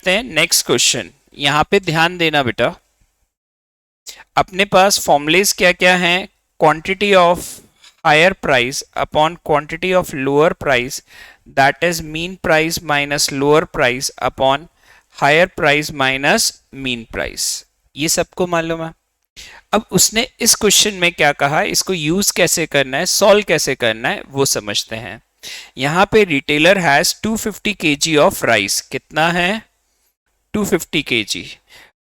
समझते हैं next question. यहां पे ध्यान देना बेटा, अपने पास फॉर्मुलेज क्या क्या हैं? Quantity of higher price upon quantity of lower price, that is mean price minus lower price upon higher price minus mean price. ये सबको मालूम है। अब उसने इस क्वेश्चन में क्या कहा, इसको यूज कैसे करना है, सॉल्व कैसे करना है, वो समझते हैं। यहां पे retailer has 250 kg of rice. कितना है? 250 kg।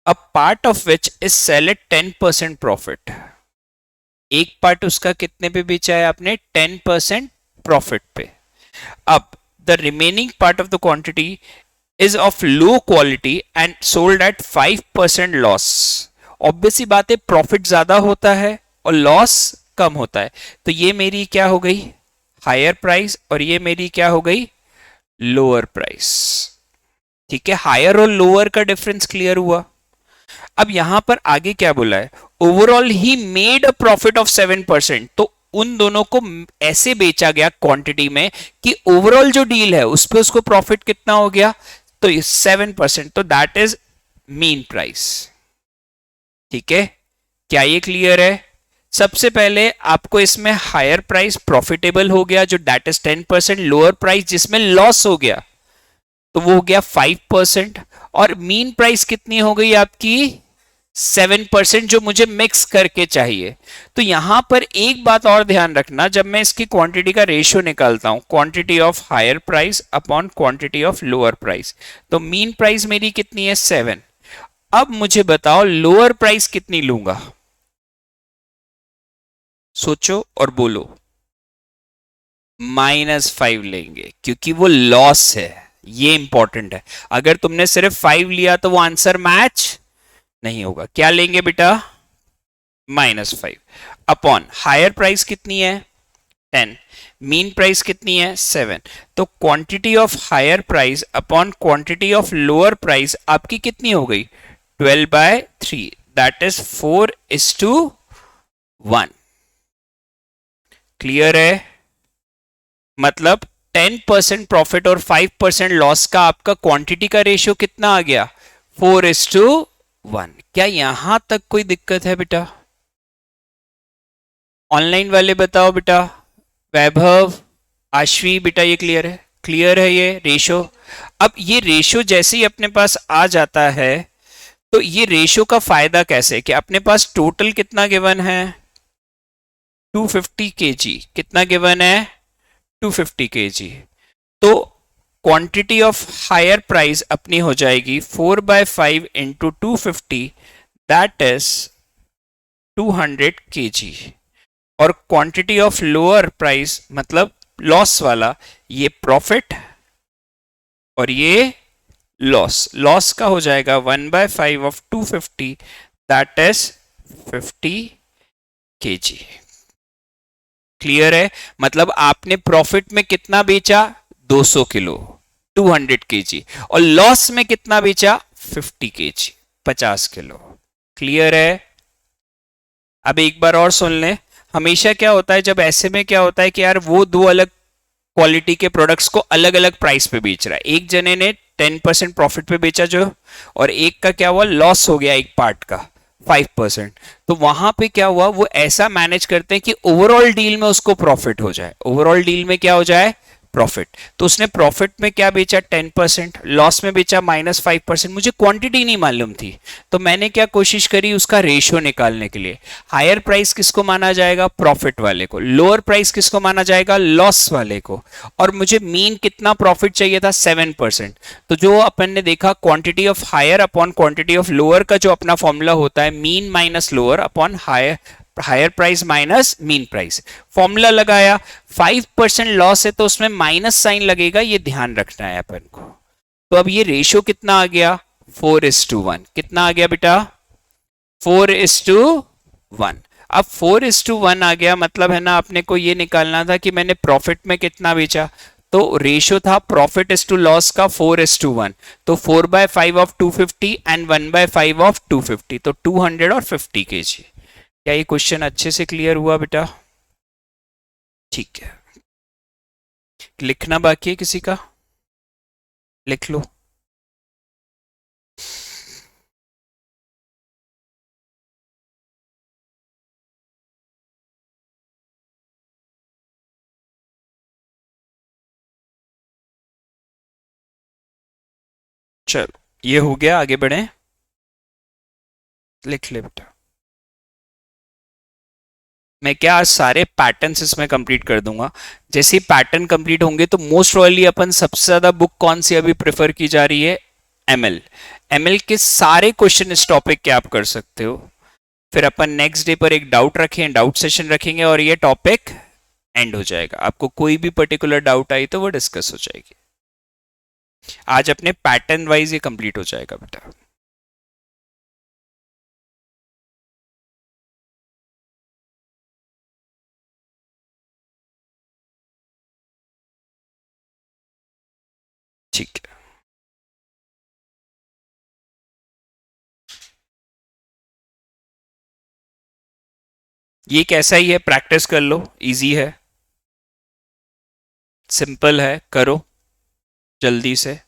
A part of which is sell at 10% profit. एक पार्ट उसका कितने पे बेचा है आपने? 10% प्रॉफिट पे। अब the remaining part of the quantity is of low quality and sold at 5% loss. Obviously बात है, प्रॉफिट ज्यादा होता है और लॉस कम होता है। तो ये मेरी क्या हो गई? हायर प्राइस, और ये मेरी क्या हो गई? Lower price. ठीक है, हायर और लोअर का डिफरेंस क्लियर हुआ। अब यहां पर आगे क्या बोला है? Overall he made a profit of 7%। तो उन दोनों को ऐसे बेचा गया क्वांटिटी में कि ओवरऑल जो डील है उस पे उसको प्रॉफिट कितना हो गया? तो 7%। तो दैट इज मीन प्राइस। ठीक है, क्या ये क्लियर है? सबसे पहले आपको इसमें हायर प्राइस प्रॉफिटेबल हो गया जो दैट इज 10%, लोअर प्राइस जिसमें लॉस हो गया तो वो हो गया 5%, और मीन प्राइस कितनी हो गई आपकी? 7%, जो मुझे मिक्स करके चाहिए। तो यहां पर एक बात और ध्यान रखना, जब मैं इसकी क्वांटिटी का रेशियो निकालता हूं, quantity of higher price upon quantity of lower price, तो मीन प्राइस मेरी कितनी है? 7। अब मुझे बताओ लोअर प्राइस कितनी लूंगा? सोचो और बोलो। -5 लेंगे क्योंकि वो लॉस है। ये इंपॉर्टेंट है। अगर तुमने सिर्फ 5 लिया तो वो आंसर मैच नहीं होगा। क्या लेंगे बेटा? -5 अपॉन हायर प्राइस कितनी है? 10। मीन प्राइस कितनी है? 7। तो quantity of higher price upon quantity of lower price आपकी कितनी हो गई? 12/3, दैट इज 4:1। क्लियर है? मतलब 10% प्रॉफिट और 5% लॉस का आपका क्वांटिटी का रेशियो कितना आ गया? 4:1। क्या यहां तक कोई दिक्कत है बेटा? ऑनलाइन वाले बताओ बेटा। वैभव, आश्वी, बेटा ये क्लियर है? क्लियर है ये रेशो? अब ये रेशो जैसे ही अपने पास आ जाता है तो ये रेशो का फायदा कैसे कि अपने पास टोटल कितना गिवन है? 250 kg। कितना गिवन है? 250 kg। तो क्वांटिटी ऑफ हायर प्राइस अपनी हो जाएगी 4/5 इंटू 250, दैट इज 200 kg। और क्वांटिटी ऑफ लोअर प्राइस मतलब लॉस वाला, ये प्रॉफिट और ये लॉस। लॉस का हो जाएगा 1/5 of 250, that is 50 kg। Clear है? मतलब आपने प्रॉफिट में कितना बेचा? 200 किलो, 200 kg, और लॉस में कितना बेचा? 50 kg, 50 किलो। क्लियर है? अब एक बार और सुन लें। हमेशा क्या होता है जब ऐसे में, क्या होता है कि यार वो दो अलग क्वालिटी के प्रोडक्ट्स को अलग अलग प्राइस पे बेच रहा है। एक जने ने 10% प्रॉफिट पे बेचा जो, और एक का क्या हुआ? लॉस हो गया एक पार्ट का 5%। तो वहां पे क्या हुआ? वो ऐसा मैनेज करते हैं कि ओवरऑल डील में उसको प्रॉफिट हो जाए। ओवरऑल डील में क्या हो जाए? प्रॉफिट। तो उसने प्रॉफिट में क्या बेचा? 10%, लॉस में बेचा -5%। मुझे क्वांटिटी नहीं मालूम थी तो मैंने क्या कोशिश करी? उसका रेशियो निकालने के लिए। हायर प्राइस किसको माना जाएगा? प्रॉफिट वाले को। लोअर प्राइस किसको माना जाएगा? लॉस वाले को। और मुझे मीन कितना प्रॉफिट चाहिए था? 7%। तो जो अपन ने देखा, quantity of higher upon quantity of lower का जो अपना फॉर्मूला होता है, mean minus lower upon higher price minus mean price. Formula लगाया, 5% लॉस है तो उसमें माइनस साइन लगेगा, ये ध्यान रखना है अपन को। तो अब ये रेशियो कितना आ गया? 4:1। कितना आ गया बेटा? 4:1। अब 4:1 आ गया, मतलब है ना अपने को ये निकालना था कि मैंने प्रॉफिट में कितना बेचा। तो रेशियो था प्रॉफिट इज टू लॉस का 4:1। तो 4/5 ऑफ 250 एंड 1/5 ऑफ 250, तो 200 और 50 kg। क्या ये क्वेश्चन अच्छे से क्लियर हुआ बेटा? ठीक है, लिखना बाकी है किसी का? लिख लो। चलो ये हो गया, आगे बढ़े। लिख ले बेटा। मैं क्या आज सारे पैटर्न्स इसमें कंप्लीट कर दूंगा। जैसे ही पैटर्न कंप्लीट होंगे तो मोस्ट प्रोबेबली अपन सबसे ज्यादा बुक कौन सी अभी प्रेफर की जा रही है, एमएल। एमएल के सारे क्वेश्चन इस टॉपिक के आप कर सकते हो। फिर अपन नेक्स्ट डे पर एक डाउट रखें, डाउट सेशन रखेंगे और ये टॉपिक एंड हो जाएगा। आपको कोई भी पर्टिकुलर डाउट आई तो वो डिस्कस हो जाएगी। आज अपने पैटर्न वाइज ये कंप्लीट हो जाएगा बेटा। ठीक है। ये कैसा ही है, प्रैक्टिस कर लो, इजी है, सिंपल है, करो जल्दी से।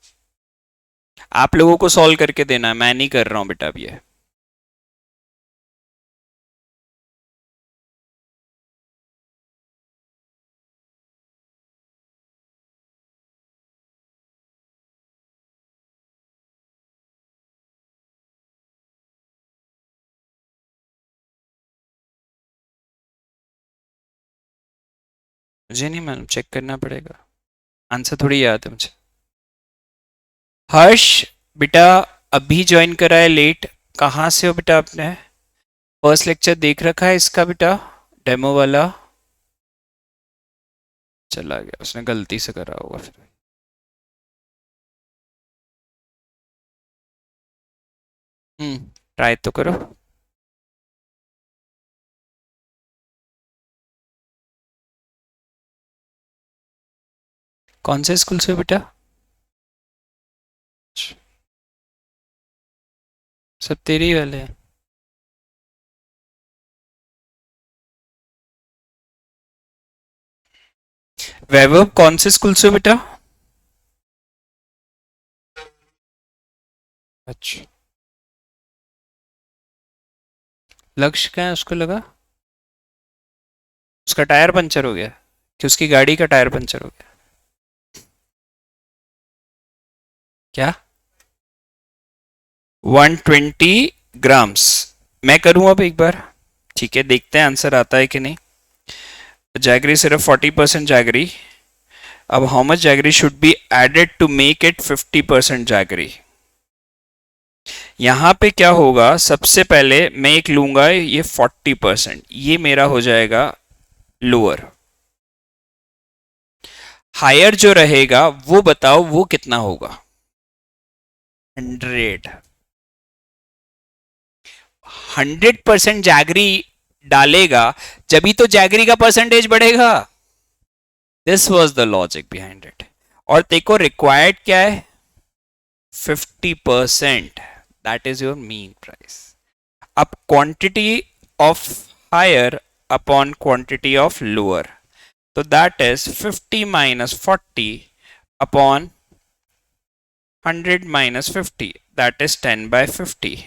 आप लोगों को सॉल्व करके देना है, मैं नहीं कर रहा हूं बेटा अब ये। मुझे नहीं मालूम, चेक करना पड़ेगा, आंसर थोड़ी याद है मुझे। हर्ष बेटा अभी ज्वाइन करा है लेट, कहाँ से हो बेटा आपने? फर्स्ट लेक्चर देख रखा है इसका बेटा, डेमो वाला? चला गया, उसने गलती से करा होगा फिर। ट्राई तो करो। कौन से स्कूल से हो बेटा? सब तेरे ही वाले हैं। वैभव कौन से स्कूल से हो बेटा? अच्छा, लक्ष्य क्या है उसको लगा? उसका टायर पंचर हो गया कि उसकी गाड़ी का टायर पंचर हो गया? क्या? 120 ग्राम्स। मैं करूं अब एक बार, ठीक है, देखते हैं आंसर आता है कि नहीं। जैगरी सिर्फ 40% जैगरी। अब how much jaggery should be added to make it 50% jaggery? यहां पे क्या होगा, सबसे पहले मैं एक लूंगा ये 40%, ये मेरा हो जाएगा लोअर। हायर जो रहेगा वो बताओ वो कितना होगा? 100। 100% जैगरी डालेगा जब ही तो जैगरी का परसेंटेज बढ़ेगा। This was the logic behind it. और देखो रिक्वायर्ड क्या है, 50%, that is your mean price. अब quantity of higher upon quantity of lower, तो that is 50 minus 40 upon 100 minus 50, that is 10/50,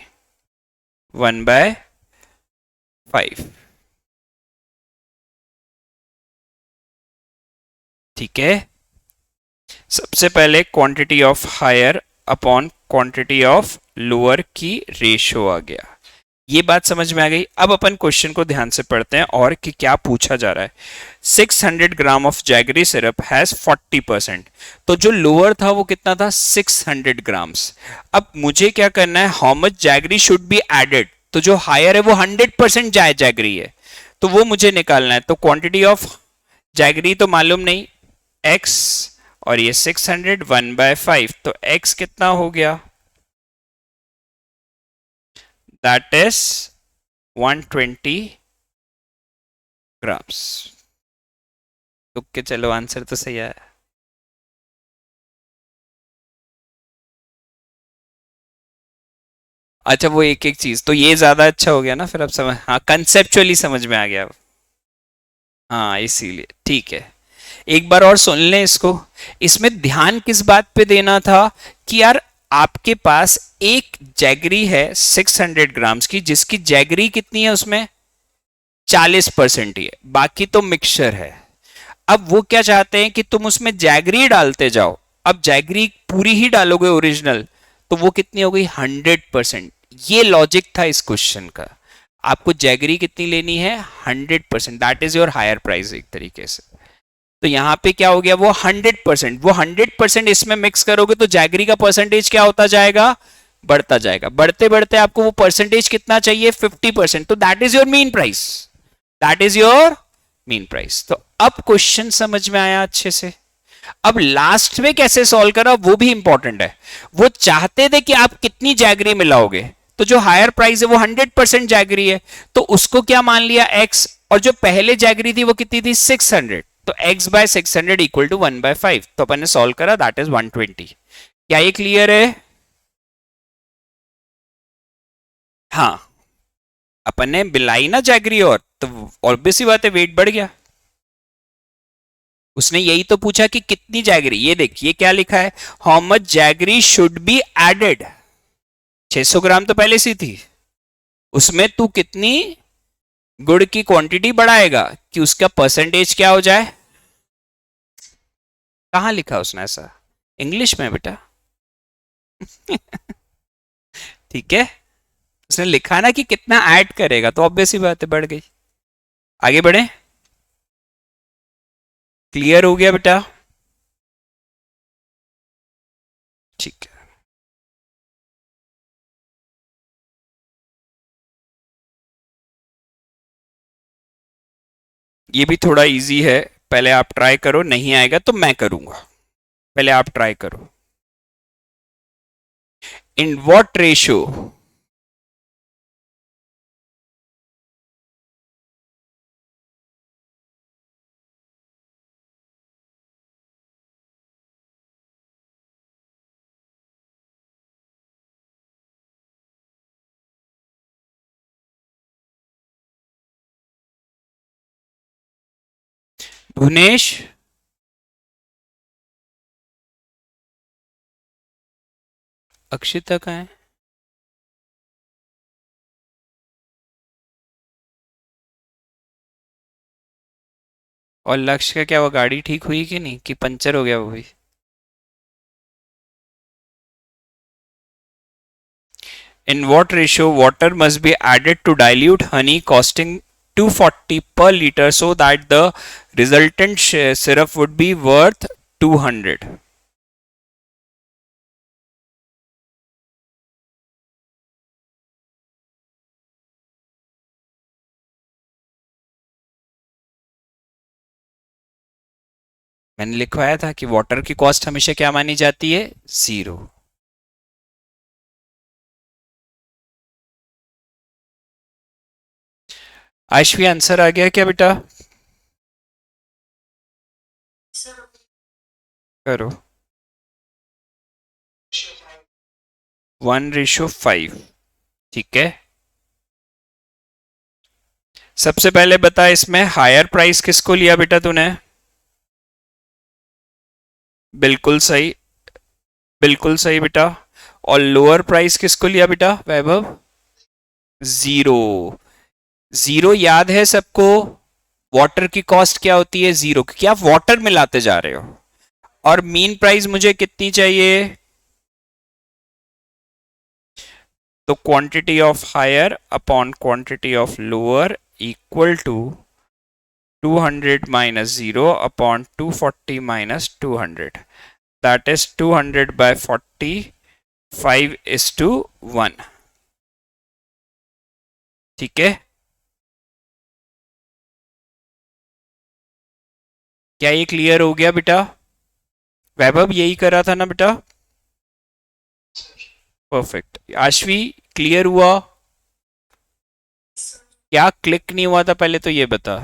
1/5। ठीक है, सबसे पहले quantity of higher upon quantity of lower की रेशो आ गया। ये बात समझ में आ गई। अब अपन क्वेश्चन को ध्यान से पढ़ते हैं और कि क्या पूछा जा रहा है। 600 gram of jaggery syrup has 40%। तो जो लोअर था वो कितना था, 600 ग्राम्स। अब मुझे क्या करना है, how much jaggery should be added, तो जो हायर है वो 100% जैगरी है, तो वो मुझे निकालना है। तो क्वांटिटी ऑफ जैगरी तो मालूम नहीं, x, और ये 600, 1/5, तो x कितना हो गया, दैट इज 120 ग्राम्स। तुक्के चलो, आंसर तो सही आया। अच्छा, वो एक एक चीज तो ये ज्यादा अच्छा हो गया ना, फिर अब समझ, हाँ कंसेप्चुअली समझ में आ गया। हाँ इसीलिए ठीक है। एक बार और सुन लें इसको। इसमें ध्यान किस बात पे देना था कि यार आपके पास एक जैगरी है 600 ग्राम्स की, जिसकी जैगरी कितनी है, उसमें 40% ही है, बाकी तो मिक्सचर है। अब वो क्या चाहते हैं कि तुम उसमें जैगरी डालते जाओ। अब जैगरी पूरी ही डालोगे ओरिजिनल, तो वो कितनी हो गई 100%। ये लॉजिक था इस क्वेश्चन का। आपको जैगरी कितनी लेनी है 100%, that is your higher price एक तरीके से। तो यहां पे क्या हो गया वो 100%, वो 100% इसमें मिक्स करोगे तो जैगरी का परसेंटेज क्या होता जाएगा, बढ़ता जाएगा। बढ़ते बढ़ते आपको वो परसेंटेज कितना चाहिए 50%, तो that is your mean price, that is your mean price. तो अब क्वेश्चन समझ में आया अच्छे से। अब लास्ट में कैसे सॉल्व करा वो भी इंपॉर्टेंट है। वो चाहते थे कि आप कितनी जैगरी मिलाओगे, तो जो हायर प्राइस है वो 100% जैगरी है, तो उसको क्या मान लिया x, और जो पहले जैगरी थी वो कितनी थी 600, तो x बाय 600 इक्वल टू 1/5। तो अपन ने सॉल्व करा, दैट इज 120। क्या ये क्लियर है? हाँ, अपन ने बिलाई ना जैगरी, और तो ऑब्वियस सी बात है वेट बढ़ गया। उसने यही तो पूछा कि कितनी जैगरी। ये देखिए क्या लिखा है, how much jaggery should be added. 600 gram तो पहले सी थी, उसमें तू कितनी गुड़ की क्वांटिटी बढ़ाएगा कि उसका परसेंटेज क्या हो जाए। कहां लिखा उसने ऐसा, इंग्लिश में बेटा। ठीक है, उसने लिखा ना कि कितना ऐड करेगा, तो ऑब्वियस ही बात है बढ़ गई। आगे बढ़े, क्लियर हो गया बेटा? ठीक है, ये भी थोड़ा इजी है, पहले आप ट्राई करो, नहीं आएगा तो मैं करूंगा, पहले आप ट्राई करो। इन व्हाट रेशियो, भुवनेश, अक्षिता का है, और लक्ष्य का क्या, वो गाड़ी ठीक हुई कि नहीं, कि पंचर हो गया वो भी? In what ratio water must be added to dilute honey costing 240 per liter so that the resultant syrup would be worth 200? मैंने लिखवाया था कि वाटर की कॉस्ट हमेशा क्या मानी जाती है, जीरो। आशवी आंसर आ गया क्या बेटा? करो। 1:5, ठीक है। सबसे पहले बता, इसमें हायर प्राइस किसको लिया बेटा तूने? बिल्कुल सही, बिल्कुल सही बेटा। और लोअर प्राइस किसको लिया बेटा वैभव? जीरो। जीरो याद है सबको, वाटर की कॉस्ट क्या होती है, जीरो, क्योंकि आप वाटर मिलाते जा रहे हो। और मीन प्राइस मुझे कितनी चाहिए, तो quantity of higher upon quantity of lower equal to 200 minus zero upon 240 minus 200, that is 200 by 40, 5:1। ठीक है, क्या ये क्लियर हो गया बेटा? वैभव यही करा था ना बेटा? परफेक्ट। आशवी, क्लियर हुआ? क्या क्लिक नहीं हुआ था पहले तो ये बता।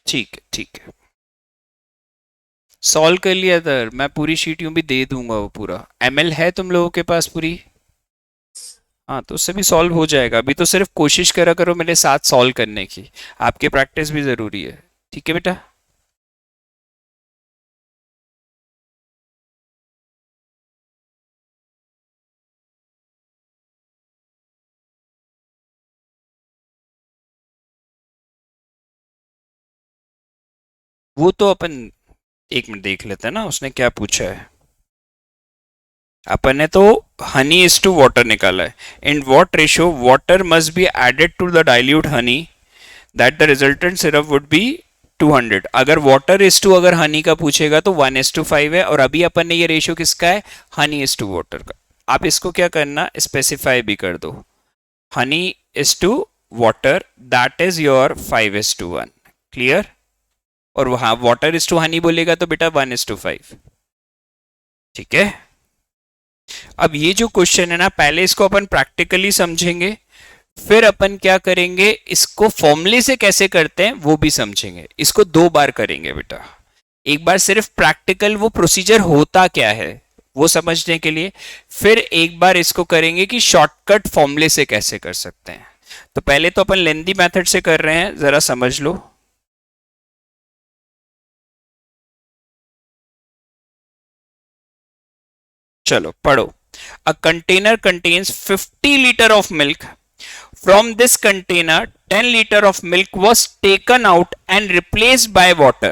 ठीक है, ठीक है, सॉल्व कर लिया था, मैं पूरी शीट यूं भी दे दूंगा, वो पूरा एमएल है तुम लोगों के पास पूरी? हाँ, तो उससे भी सॉल्व हो जाएगा। अभी तो सिर्फ कोशिश करा करो मेरे साथ सॉल्व करने की, आपकी प्रैक्टिस भी जरूरी है। ठीक है बेटा? वो तो अपन एक मिनट देख लेते हैं ना, उसने क्या पूछा है। अपन ने तो हनी इज टू वाटर निकाला है। In what ratio water must be added to the dilute honey that the resultant syrup would be 200। अगर वाटर इज टू अगर हनी का पूछेगा तो 1:5 है, और अभी अपन ने ये रेशियो किसका है, हनी इज टू वाटर का। आप इसको क्या करना, स्पेसिफाई भी कर दो, honey is to water that is your 5:1। Clear. और वहां वाटर इज टू हनी बोलेगा तो बेटा 1:5। ठीक है। अब ये जो क्वेश्चन है ना, पहले इसको अपन प्रैक्टिकली समझेंगे, फिर अपन क्या करेंगे, इसको फॉर्मूले से कैसे करते हैं वो भी समझेंगे। इसको 2 बार करेंगे बेटा। एक बार सिर्फ प्रैक्टिकल वो प्रोसीजर होता क्या है वो समझने के लिए, फिर एक बार इसको करेंगे कि शॉर्टकट फॉर्मूले से कैसे कर सकते हैं। तो पहले तो अपन लेंदी मेथड से कर रहे हैं, जरा समझ लो। चलो पढ़ो। A container contains 50 litre of milk. From this container, 10 liter of milk was taken out and replaced by water.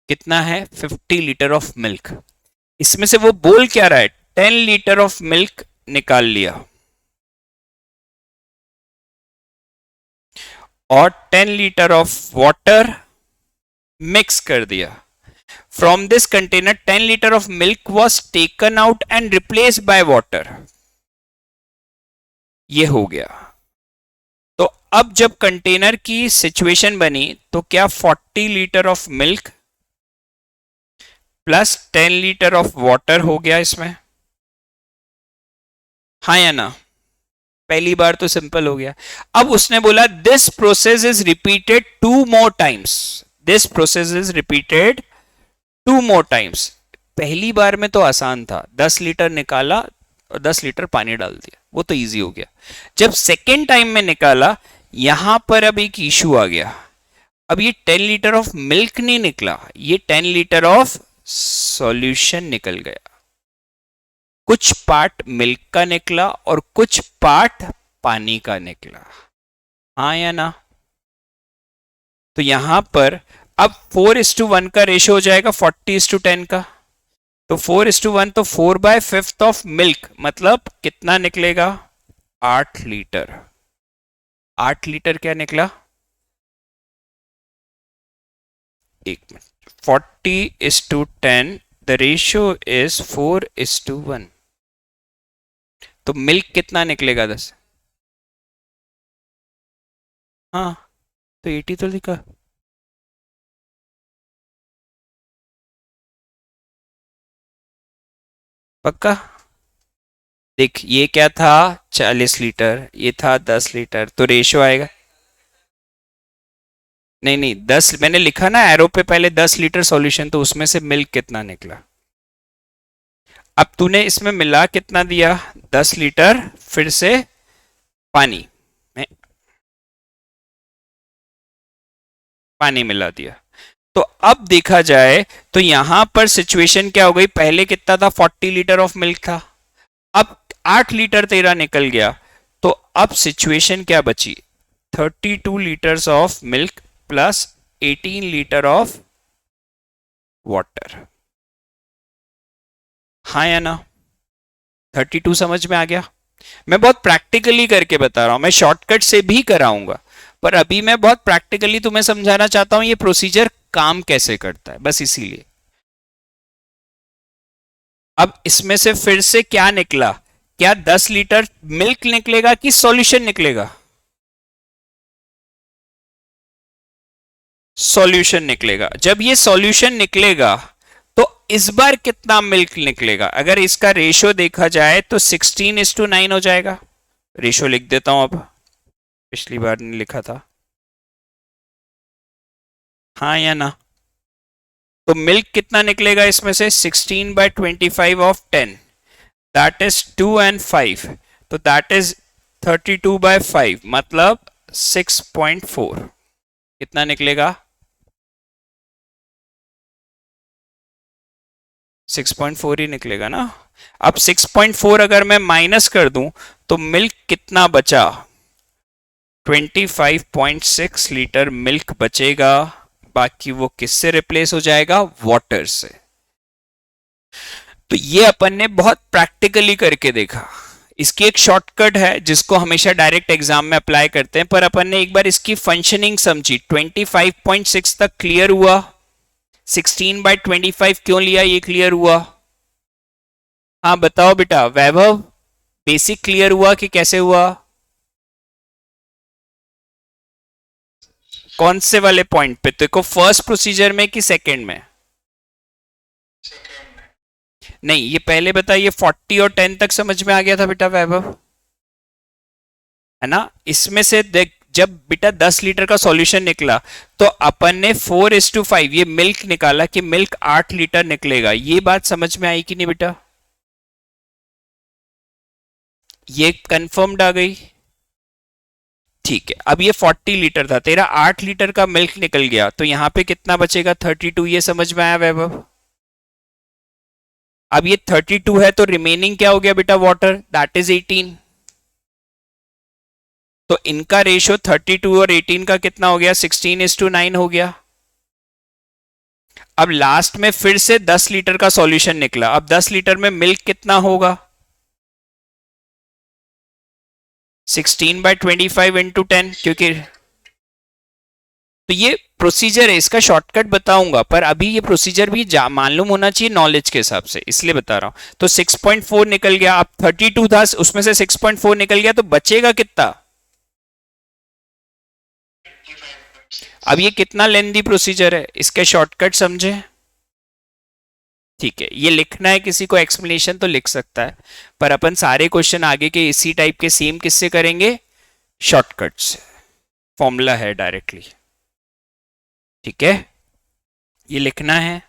कितना है, 50 लीटर ऑफ मिल्क। इसमें से वो बोल क्या रहा है, 10 लीटर ऑफ मिल्क निकाल लिया और 10 लीटर ऑफ वाटर मिक्स कर दिया। From this container 10 litre of milk was taken out and replaced by water. ये हो गया। तो अब जब कंटेनर की सिचुएशन बनी तो क्या 40 litre of milk plus 10 litre of water हो गया इसमें, हाँ या ना। पहली बार तो सिंपल हो गया। अब उसने बोला this process is repeated 2 more times। This process is repeated 2 more times। पहली बार में तो आसान था, 10 लीटर निकाला और 10 लीटर पानी डाल दिया, वो तो इजी हो गया। जब सेकेंड टाइम में निकाला, यहां पर अब एक इशू आ गया। अब ये 10 लीटर ऑफ मिल्क नहीं निकला, ये 10 लीटर ऑफ सॉल्यूशन निकल गया। कुछ पार्ट मिल्क का निकला और कुछ पार्ट पानी का निकला, हाँ या ना। तो यहां पर अब 4:1 का रेशियो हो जाएगा 40:10 का। तो 4:1 तो 4/5 ऑफ मिल्क, मतलब कितना निकलेगा, 8 लीटर। 8 लीटर क्या निकला, एक मिनट, 40:10, द रेशियो इज 4:1। तो मिल्क कितना निकलेगा, 10। हाँ, तो 80 तो लिखा। पक्का। देख ये क्या था, 40 लीटर, ये था 10 लीटर, तो रेशियो आएगा। नहीं नहीं, 10 मैंने लिखा ना एरो पे पहले 10 लीटर सॉल्यूशन, तो उसमें से मिल्क कितना निकला। अब तूने इसमें मिला कितना दिया, 10 लीटर, फिर से पानी में पानी मिला दिया। तो अब देखा जाए तो यहां पर सिचुएशन क्या हो गई, पहले कितना था, 40 लीटर ऑफ मिल्क था, अब 8 लीटर तेरा निकल गया। तो अब सिचुएशन क्या बची, 32 litres of milk plus 18 litre of water, हाँ या ना। 32 समझ में आ गया। मैं बहुत प्रैक्टिकली करके बता रहा हूं, मैं शॉर्टकट से भी कराऊंगा, पर अभी मैं बहुत प्रैक्टिकली तुम्हें समझाना चाहता हूं ये प्रोसीजर काम कैसे करता है, बस इसीलिए। अब इसमें से फिर से क्या निकला, क्या 10 लीटर मिल्क निकलेगा कि सॉल्यूशन निकलेगा, सॉल्यूशन निकलेगा। जब ये सॉल्यूशन निकलेगा तो इस बार कितना मिल्क निकलेगा, अगर इसका रेशियो देखा जाए तो 16:9 हो जाएगा। रेशियो लिख देता हूं अब, पिछली बार नहीं लिखा था, हाँ या ना। तो मिल्क कितना निकलेगा इसमें से, 16/25 ऑफ 10, दैट इज 2 and 5, तो दैट इज 32/5, मतलब 6.4। कितना निकलेगा, 6.4 ही निकलेगा ना। अब 6.4 अगर मैं माइनस कर दूं तो मिल्क कितना बचा? 25.6 लीटर मिल्क बचेगा। बाकी वो किससे रिप्लेस हो जाएगा? वाटर से। तो ये अपन ने बहुत प्रैक्टिकली करके देखा। इसकी एक शॉर्टकट है जिसको हमेशा डायरेक्ट एग्जाम में अप्लाई करते हैं, पर अपन ने एक बार इसकी फंक्शनिंग समझी। 25.6 तक क्लियर हुआ। 16/25 क्यों लिया, ये क्लियर हुआ। हाँ बताओ बेटा वैभव, बेसिक क्लियर हुआ कि कैसे हुआ? कौन से वाले पॉइंट पे? देखो फर्स्ट प्रोसीजर में कि सेकंड में? नहीं, ये पहले बताइए। 40 और 10 तक समझ में आ गया था बेटा वैभव, है ना? इसमें से देख, जब बेटा 10 लीटर का सॉल्यूशन निकला तो अपन ने 4:5 ये मिल्क निकाला कि मिल्क 8 लीटर निकलेगा। ये बात समझ में आई कि नहीं बेटा? ये कंफर्म्ड आ गई। ठीक है, अब ये 40 लीटर था, तेरा 8 लीटर का मिल्क निकल गया, तो यहां पे कितना बचेगा? 32। ये समझ में आया वैभव? अब ये 32 है तो रिमेनिंग क्या हो गया बेटा? Water, that is 18। तो इनका रेशियो 32 और 18 का कितना हो गया? 16:9 हो गया। अब लास्ट में फिर से 10 लीटर का सॉल्यूशन निकला। अब 10 लीटर में मिल्क कितना होगा? 16/25 × 10, क्योंकि तो ये प्रोसीजर है, इसका शॉर्टकट बताऊंगा, पर अभी ये प्रोसीजर भी मालूम होना चाहिए नॉलेज के हिसाब से, इसलिए बता रहा हूं। तो 6.4 निकल गया। अब 32 था, उसमें से 6.4 निकल गया, तो बचेगा कितना? अब ये कितना लेंदी प्रोसीजर है, इसके शॉर्टकट समझे? ठीक है, ये लिखना है किसी को एक्सप्लेनेशन तो लिख सकता है, पर अपन सारे क्वेश्चन आगे के इसी टाइप के सेम किससे करेंगे? शॉर्टकट से। फॉर्मूला है डायरेक्टली। ठीक है, ये लिखना है।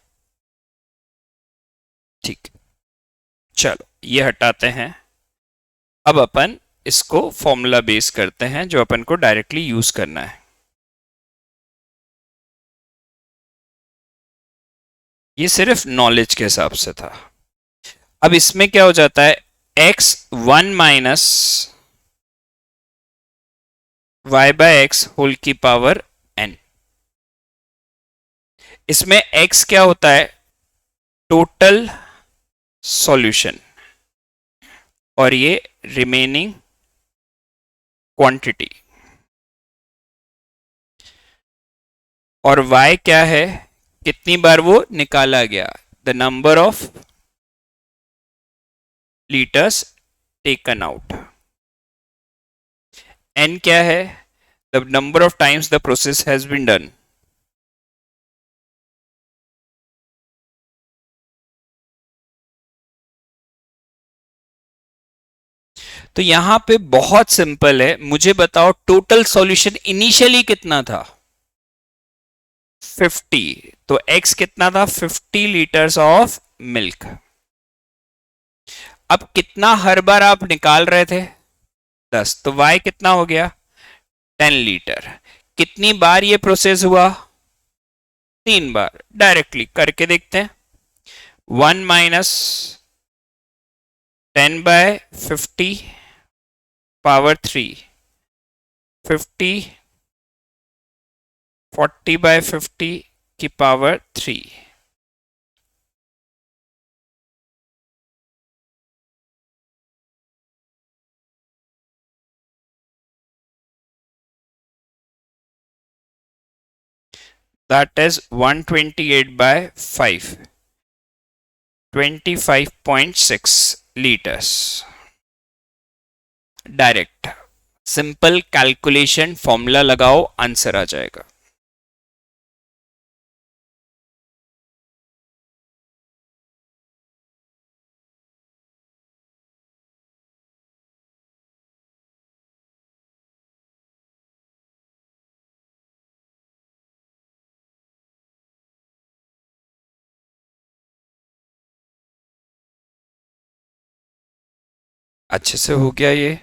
ठीक, चलो ये हटाते हैं। अब अपन इसको फॉर्मूला बेस करते हैं जो अपन को डायरेक्टली यूज करना है। ये सिर्फ नॉलेज के हिसाब से था। अब इसमें क्या हो जाता है? x1 माइनस y/x होल की पावर n। इसमें x क्या होता है? टोटल सॉल्यूशन, और ये रिमेनिंग क्वांटिटी। और y क्या है? कितनी बार वो निकाला गया, the number of litres taken out. n क्या है? The number of times the process has been done. तो यहां पे बहुत सिंपल है, मुझे बताओ टोटल सॉल्यूशन इनिशियली कितना था? 50। तो x कितना था? 50 लीटर्स ऑफ मिल्क। अब कितना हर बार आप निकाल रहे थे? 10। तो y कितना हो गया? 10 लीटर। कितनी बार ये प्रोसेस हुआ? 3 बार। डायरेक्टली करके देखते हैं। 1 माइनस 10/50 पावर 3, 50 40/50 की power 3। That is 128/5, 25.6 litres. Direct simple calculation, formula लगाओ, आंसर आ जाएगा। अच्छे से हो गया ये।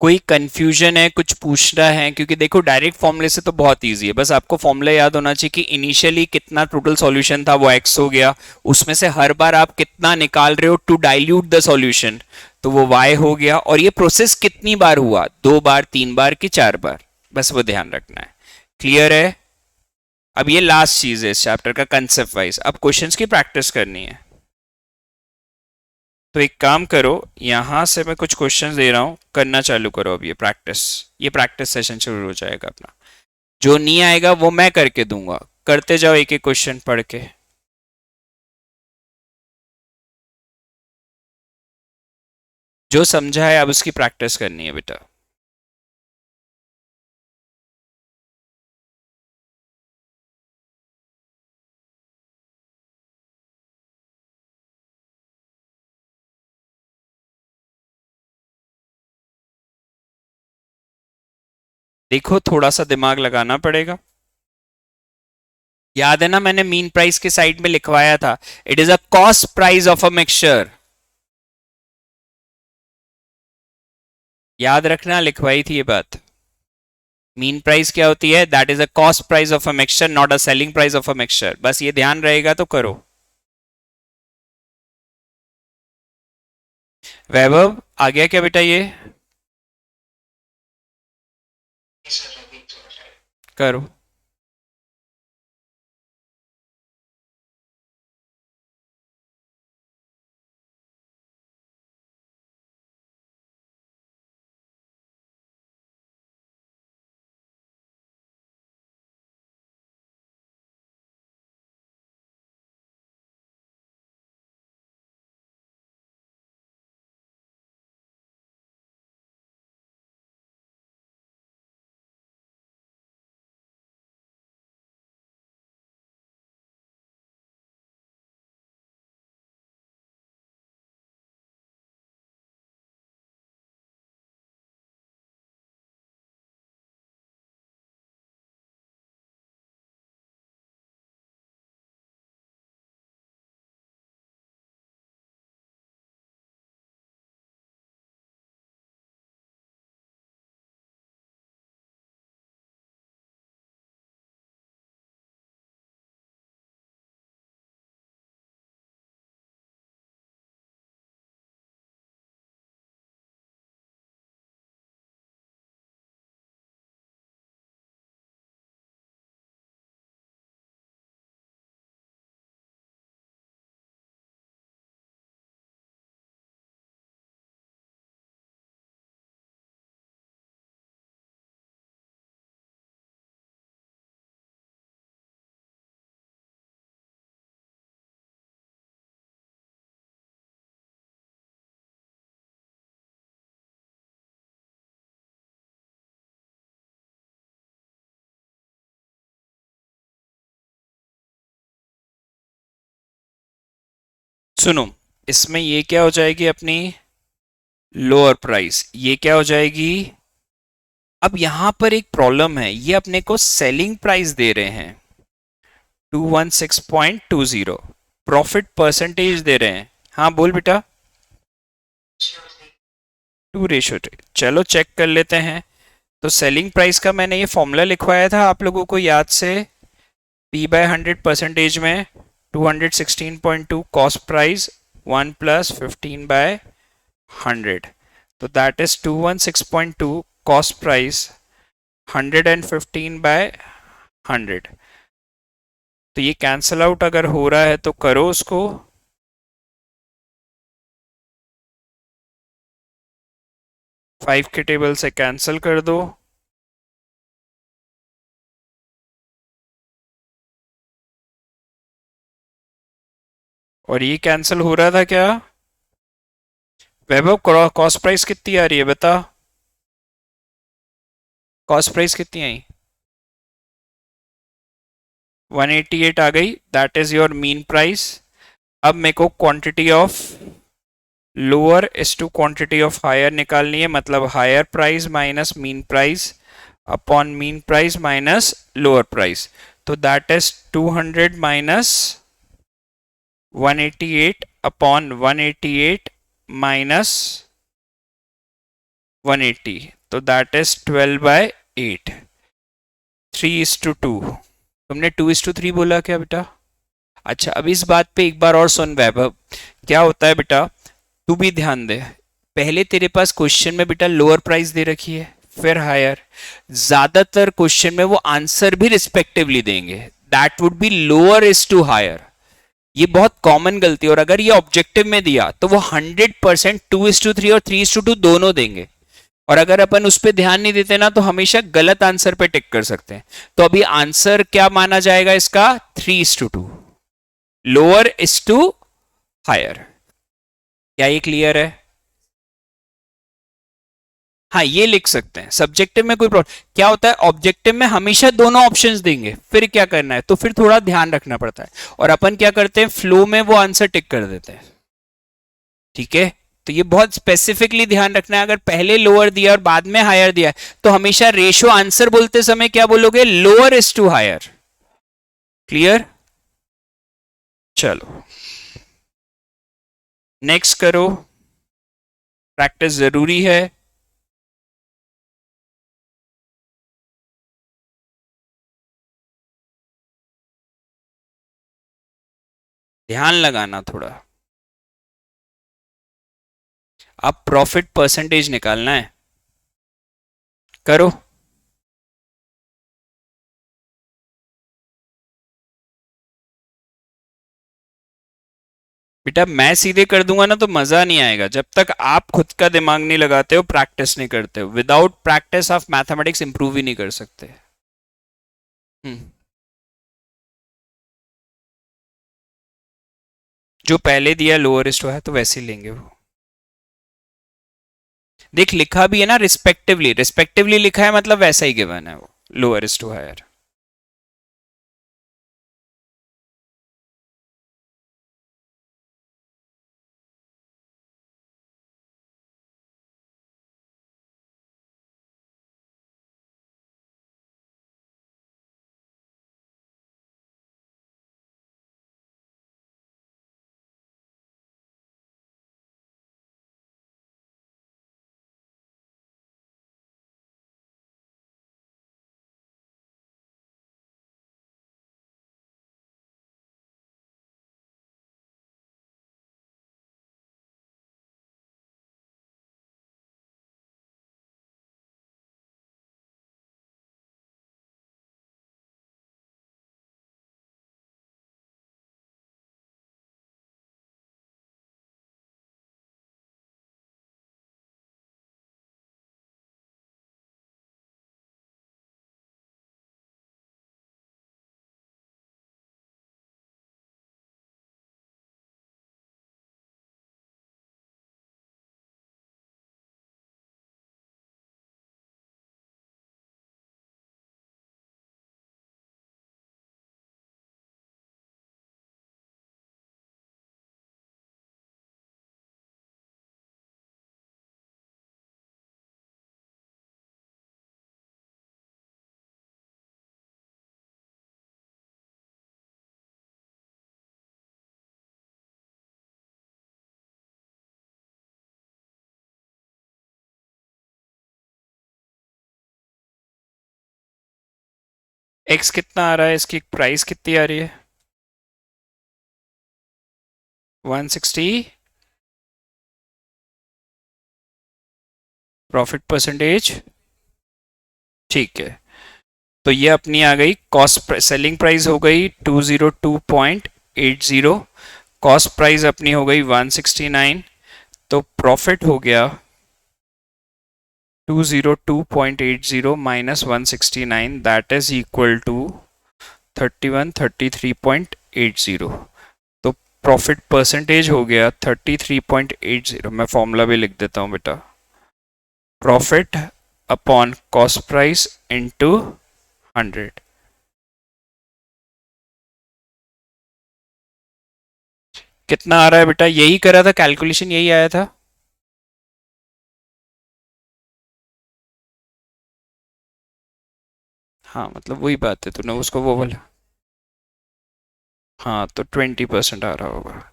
कोई कंफ्यूजन है, कुछ पूछना है? क्योंकि देखो डायरेक्ट फॉर्मूले से तो बहुत इजी है, बस आपको फॉर्मूला याद होना चाहिए कि इनिशियली कितना टोटल सॉल्यूशन था, वो x हो गया, उसमें से हर बार आप कितना निकाल रहे हो टू डाइल्यूट द सॉल्यूशन, तो वो y हो गया। और ये प्रोसेस कितनी बार हुआ, 2 बार, 3 बार कि 4 बार, बस वो ध्यान रखना है। क्लियर है? अब ये लास्ट चीज है इस चैप्टर का कंसेप्ट वाइज, अब क्वेश्चंस की प्रैक्टिस करनी है। तो एक काम करो, यहां से मैं कुछ क्वेश्चंस दे रहा हूं, करना चालू करो। अब ये प्रैक्टिस सेशन शुरू हो जाएगा अपना। जो नहीं आएगा वो मैं करके दूंगा, करते जाओ एक एक क्वेश्चन पढ़ के। जो समझा है अब उसकी प्रैक्टिस करनी है बेटा। देखो थोड़ा सा दिमाग लगाना पड़ेगा। याद है ना, मैंने मीन प्राइस के साइड में लिखवाया था, it is a cost price of a mixture. याद रखना, लिखवाई थी ये बात। मीन प्राइस क्या होती है? That is a cost price of a mixture, not a selling price of a mixture. बस ये ध्यान रहेगा तो करो। वैभव आ गया क्या बेटा? ये करो। सुनो, इसमें ये क्या हो जाएगी अपनी लोअर प्राइस, ये क्या हो जाएगी? अब यहां पर एक प्रॉब्लम है, ये अपने को सेलिंग प्राइस दे रहे हैं 216.20, प्रॉफिट परसेंटेज दे रहे हैं। हाँ बोल बेटा। 2:3। चलो चेक कर लेते हैं। तो सेलिंग प्राइस का मैंने ये फॉर्मूला लिखवाया था आप लोगों को याद से, P/100 परसेंटेज में 216.2 कॉस्ट प्राइस 1 + 15/100, तो दैट इज 216.2 कॉस्ट प्राइस 115/100। तो ये कैंसल आउट अगर हो रहा है तो करो उसको। 5 के टेबल से कैंसिल कर दो। और ये कैंसिल हो रहा था क्या? वैभव कॉस्ट प्राइस कितनी आ रही है बता? कॉस्ट प्राइस कितनी आई? 188 आ गई, that is your mean price. अब मेरे को quantity of lower is to quantity of higher निकालनी है, मतलब higher price minus mean price upon mean price minus lower price. तो that is 200 minus 188 upon 188 minus 180, तो दैट इज 12/8, 3:2। तुमने 2:3 बोला क्या बेटा? अच्छा, अब इस बात पे एक बार और सुन वैभव, क्या होता है बेटा, तू भी ध्यान दे। पहले तेरे पास क्वेश्चन में बेटा लोअर प्राइस दे रखी है, फिर हायर। ज्यादातर क्वेश्चन में वो आंसर भी रिस्पेक्टिवली देंगे, that would be lower is to higher. ये बहुत कॉमन गलती है, और अगर ये ऑब्जेक्टिव में दिया तो वो 100% 2:3 और 3:2 दोनों देंगे। और अगर अपन उस पर ध्यान नहीं देते ना तो हमेशा गलत आंसर पे टिक कर सकते हैं। तो अभी आंसर क्या माना जाएगा इसका? 3:2, लोअर इज टू हायर। क्या ये क्लियर है? हाँ, ये लिख सकते हैं। सब्जेक्टिव में कोई प्रॉब्लम क्या होता है, ऑब्जेक्टिव में हमेशा दोनों ऑप्शंस देंगे, फिर क्या करना है, तो फिर थोड़ा ध्यान रखना पड़ता है। और अपन क्या करते हैं, फ्लो में वो आंसर टिक कर देते हैं। ठीक है, तो ये बहुत स्पेसिफिकली ध्यान रखना है। अगर पहले लोअर दिया और बाद में हायर दिया है तो हमेशा रेशो आंसर बोलते समय क्या बोलोगे? Lower is to higher. Clear? चलो नेक्स्ट करो, प्रैक्टिस जरूरी है। ध्यान लगाना थोड़ा। अब प्रॉफिट परसेंटेज निकालना है, करो। बेटा मैं सीधे कर दूंगा ना तो मजा नहीं आएगा, जब तक आप खुद का दिमाग नहीं लगाते हो, प्रैक्टिस नहीं करते हो। विदाउट प्रैक्टिस आप मैथमेटिक्स इंप्रूव ही नहीं कर सकते। हम्म, जो पहले दिया लोअरेस्ट है तो वैसे ही लेंगे वो। देख लिखा भी है ना रिस्पेक्टिवली, रिस्पेक्टिवली लिखा है मतलब वैसा ही गिवन है वो, लोअरेस्ट टू हायर। एक्स कितना आ रहा है, इसकी प्राइस कितनी आ रही है? 160। प्रॉफिट परसेंटेज, ठीक है। तो ये अपनी आ गई कॉस्ट, सेलिंग प्राइस हो गई 202.80, कॉस्ट प्राइस अपनी हो गई 169, तो प्रॉफिट हो गया 202.80 minus 169, that is equal to 3133.80। तो प्रॉफिट परसेंटेज हो गया 33.80। मैं फॉर्मूला भी लिख देता हूं बेटा, profit upon cost price into 100। कितना आ रहा है बेटा? यही करा था कैलकुलेशन, यही आया था। हाँ मतलब वही बात है, तूने उसको वो बोला। हाँ तो 20% आ रहा होगा।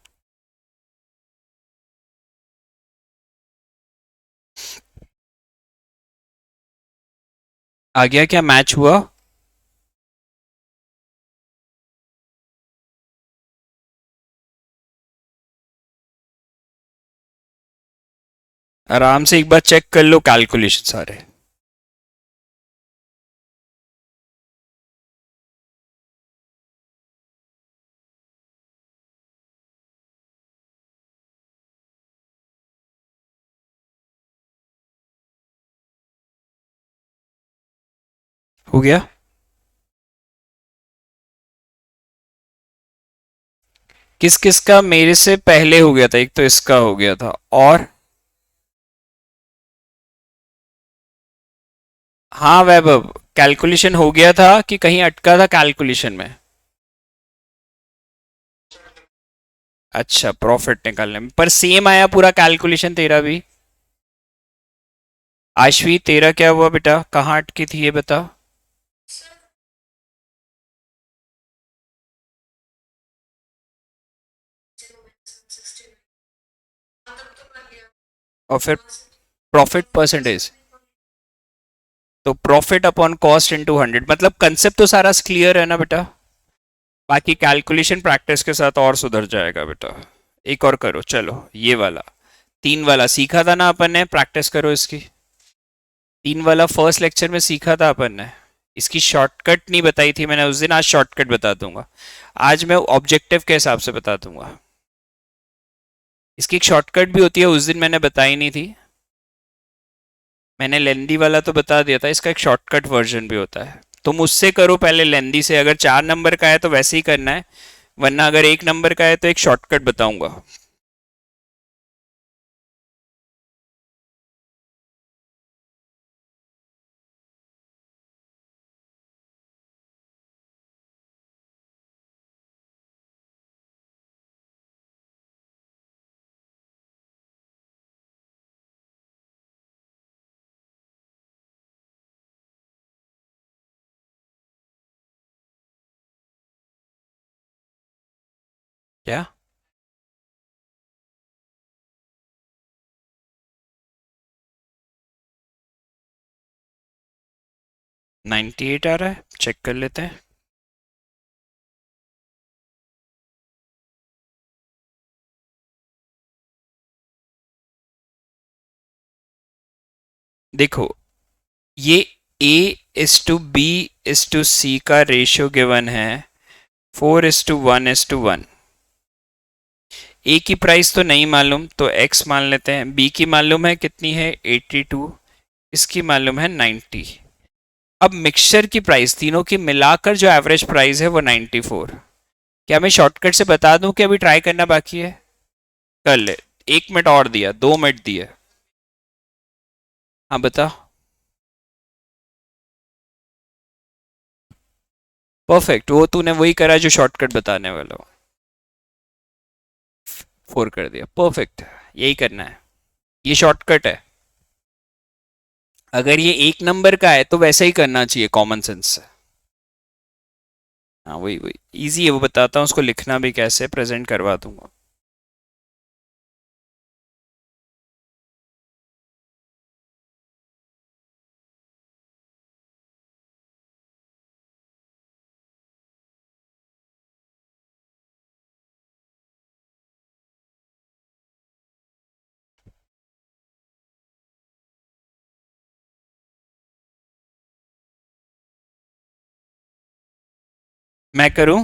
आ गया क्या, मैच हुआ? आराम से एक बार चेक कर लो कैलकुलेशन सारे। हो गया? किस किस का मेरे से पहले हो गया था? एक तो इसका हो गया था, और हाँ वैभव, कैलकुलेशन हो गया था कि कहीं अटका था कैलकुलेशन में? अच्छा, प्रॉफिट निकालने में पर सेम आया पूरा कैलकुलेशन तेरा भी। आशवी तेरा क्या हुआ बेटा, कहाँ अटकी थी ये बता। और फिर प्रॉफिट परसेंटेज, तो प्रॉफिट अपॉन कॉस्ट इनटू 100, मतलब कंसेप्ट तो सारा क्लियर है ना बेटा? बाकी कैलकुलेशन प्रैक्टिस के साथ और सुधर जाएगा बेटा। एक और करो, चलो ये वाला, 3 वाला सीखा था ना अपन ने, प्रैक्टिस करो इसकी। 3 वाला फर्स्ट लेक्चर में सीखा था अपन ने। इसकी शॉर्टकट नहीं बताई थी मैंने उस दिन, आज शॉर्टकट बता दूंगा। आज मैं ऑब्जेक्टिव के हिसाब से बता दूंगा। इसकी एक शॉर्टकट भी होती है, उस दिन मैंने बताई नहीं थी। मैंने लेंदी वाला तो बता दिया था, इसका एक शॉर्टकट वर्जन भी होता है। तुम उससे करो पहले लेंदी से, अगर 4 नंबर का है तो वैसे ही करना है, वरना अगर 1 नंबर का है तो एक शॉर्टकट बताऊंगा। क्या? 98 आ रहा है, चेक कर लेते हैं। देखो, ये A is to B is to C का रेशियो गिवन है 4:1:1। ए की प्राइस तो नहीं मालूम, तो x मान लेते हैं। बी की मालूम है, कितनी है, 82। इसकी मालूम है 90। अब मिक्सचर की प्राइस तीनों की मिलाकर जो एवरेज प्राइस है वो 94। क्या मैं शॉर्टकट से बता दूं कि अभी ट्राई करना बाकी है? कर ले। 1 मिनट और दिया, 2 मिनट दिए। हाँ बता। परफेक्ट, वो तूने वही करा जो शॉर्टकट बताने वाला हो। 4 कर दिया, परफेक्ट। यही करना है, ये शॉर्टकट है। अगर ये 1 नंबर का है तो वैसा ही करना चाहिए कॉमन सेंस से। हाँ वही वही इजी है, वो बताता हूँ उसको लिखना भी कैसे, प्रेजेंट करवा दूंगा। मैं करूं?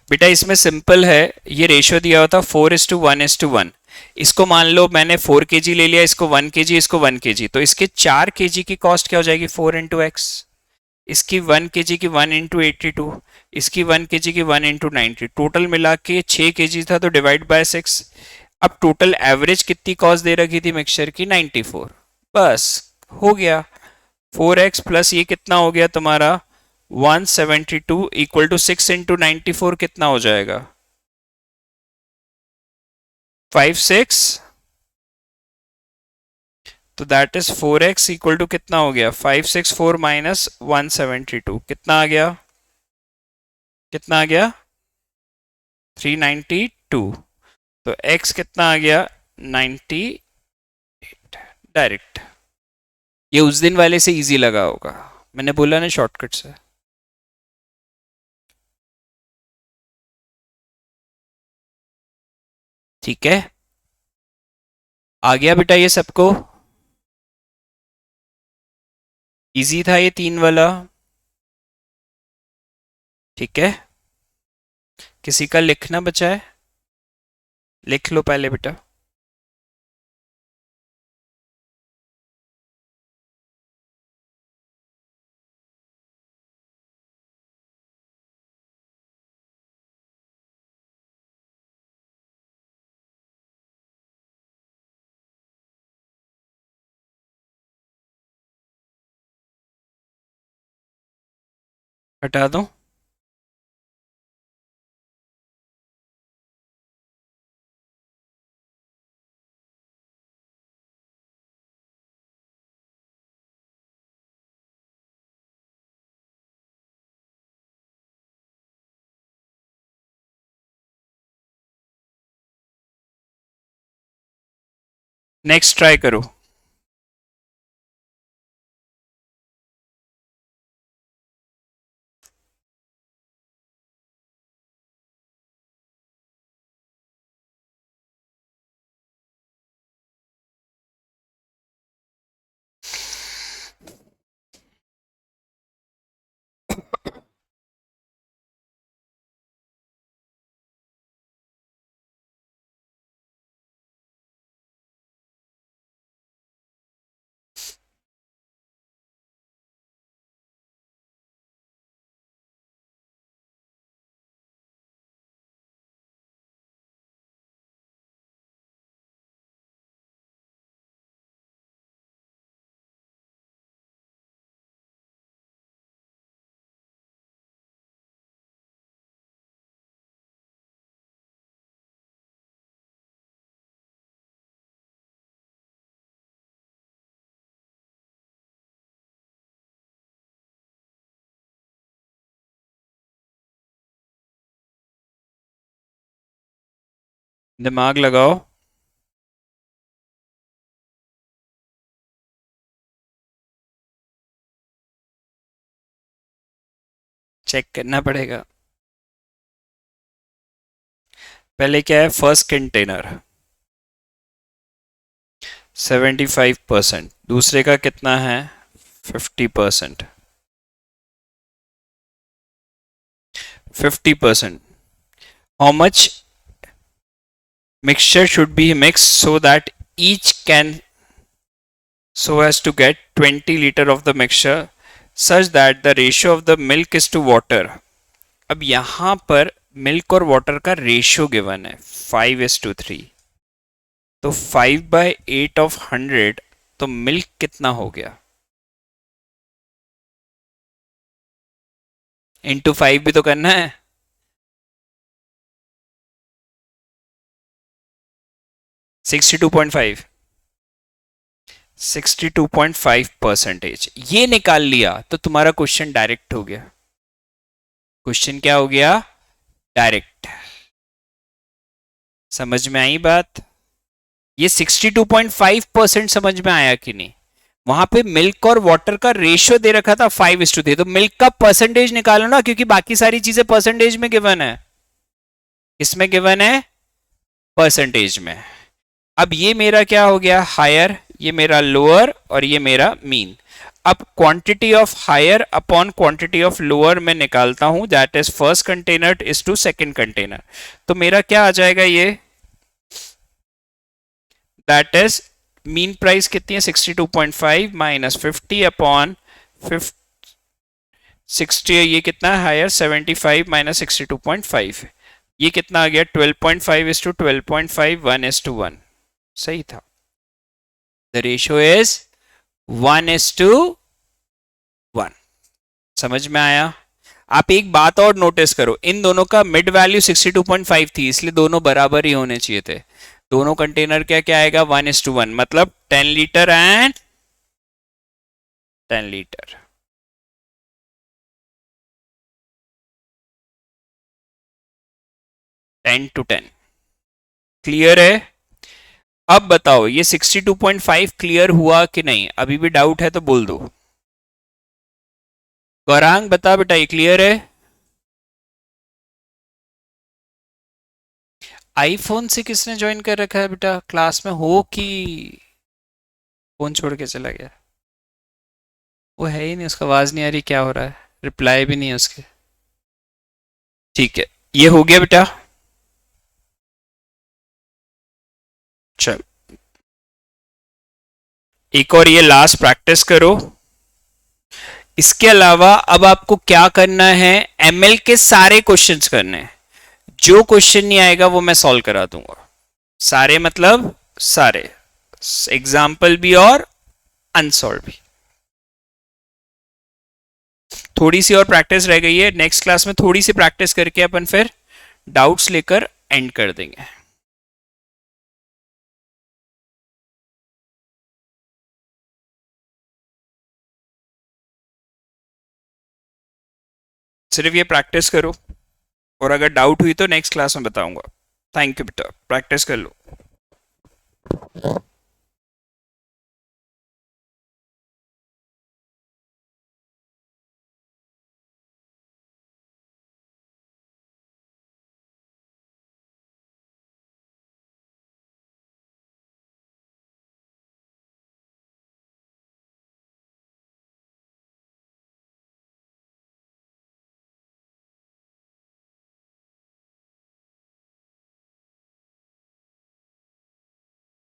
बेटा इसमें सिंपल है, ये रेशियो दिया हुआ था 4:1:1। इसको मान लो मैंने 4 kg ले लिया, इसको 1 kg, इसको 1 kg, तो इसके 4 kg की कॉस्ट क्या हो जाएगी, 4 × x। इसकी 1 kg की 1 × 82, इसकी 1 kg की 1 × 90, टोटल मिला के 6 kg था, तो डिवाइड बाय 6। अब टोटल एवरेज कितनी कॉस्ट दे रखी थी मिक्सचर की, 94। बस हो गया। 4x प्लस ये कितना हो गया तुम्हारा, 172 इक्वल टू 6 × 94 कितना हो जाएगा, 56। तो that is 4x equal to कितना हो गया, 564 माइनस 172 कितना आ गया, कितना आ गया, 392। तो x कितना आ गया, 98 डायरेक्ट। ये उस दिन वाले से इजी लगा होगा, मैंने बोला ना शॉर्टकट से। ठीक है, आ गया बेटा ये सबको, इजी था ये तीन वाला। ठीक है, किसी का लिखना बचा है, लिख लो पहले बेटा। हटा दो। नेक्स्ट ट्राई करो। दिमाग लगाओ। चेक करना पड़ेगा। पहले क्या है, फर्स्ट कंटेनर 75%, दूसरे का कितना है 50%। 50%, how much mixture should be mixed so that each can so as to get 20 liter of the mixture such that the ratio of the milk is to water। अब यहां पर मिल्क और water का ratio given है 5:3, तो 5/8 of 100, तो milk कितना हो गया, इंटू 5 भी तो करना है। 62.5, 62.5%। ये निकाल लिया तो तुम्हारा क्वेश्चन डायरेक्ट हो गया। क्वेश्चन क्या हो गया, डायरेक्ट। समझ में आई बात, ये 62.5% समझ में आया कि नहीं। वहां पे मिल्क और वाटर का रेशियो दे रखा था 5:3, तो मिल्क का परसेंटेज निकालो ना, क्योंकि बाकी सारी चीजें परसेंटेज में गिवन है। इसमें गिवन है परसेंटेज में। अब ये मेरा क्या हो गया, हायर, ये मेरा लोअर, और ये मेरा मीन। अब quantity of higher upon quantity of lower में निकालता हूं, that is first container is to second container. तो मेरा क्या आ जाएगा ये, दैट इज मीन प्राइस कितनी है 62.5 माइनस 50 अपॉन 60, ये कितना हायर 75 माइनस 62.5, ये कितना आ गया 12.5:12.5, 1:1। सही था, द रेशियो इज 1:1। समझ में आया। आप एक बात और नोटिस करो, इन दोनों का मिड वैल्यू 62.5 थी, इसलिए दोनों बराबर ही होने चाहिए थे। दोनों कंटेनर क्या क्या आएगा 1:1, मतलब 10 litre and 10 litre. Ten to ten. Clear है। अब बताओ ये 62.5 क्लियर हुआ कि नहीं? अभी भी डाउट है तो बोल दो। गौरांग बता बेटा, ये क्लियर है? आईफोन से किसने ज्वाइन कर रखा है बेटा? क्लास में हो कि फोन छोड़ के चला गया? वो है ही नहीं, उसका आवाज नहीं आ रही, क्या हो रहा है? रिप्लाई भी नहीं है उसके। ठीक है, ये हो गया बेटा। चल, एक और ये लास्ट प्रैक्टिस करो। इसके अलावा अब आपको क्या करना है, एमएल के सारे क्वेश्चंस करने हैं। जो क्वेश्चन नहीं आएगा वो मैं सॉल्व करा दूंगा। सारे मतलब सारे, एग्जाम्पल भी और अनसॉल्व भी। थोड़ी सी और प्रैक्टिस रह गई है, नेक्स्ट क्लास में थोड़ी सी प्रैक्टिस करके अपन फिर डाउट्स लेकर एंड कर देंगे। सिर्फ ये प्रैक्टिस करो, और अगर डाउट हुई तो नेक्स्ट क्लास में बताऊंगा। थैंक यू बेटा, प्रैक्टिस कर लो।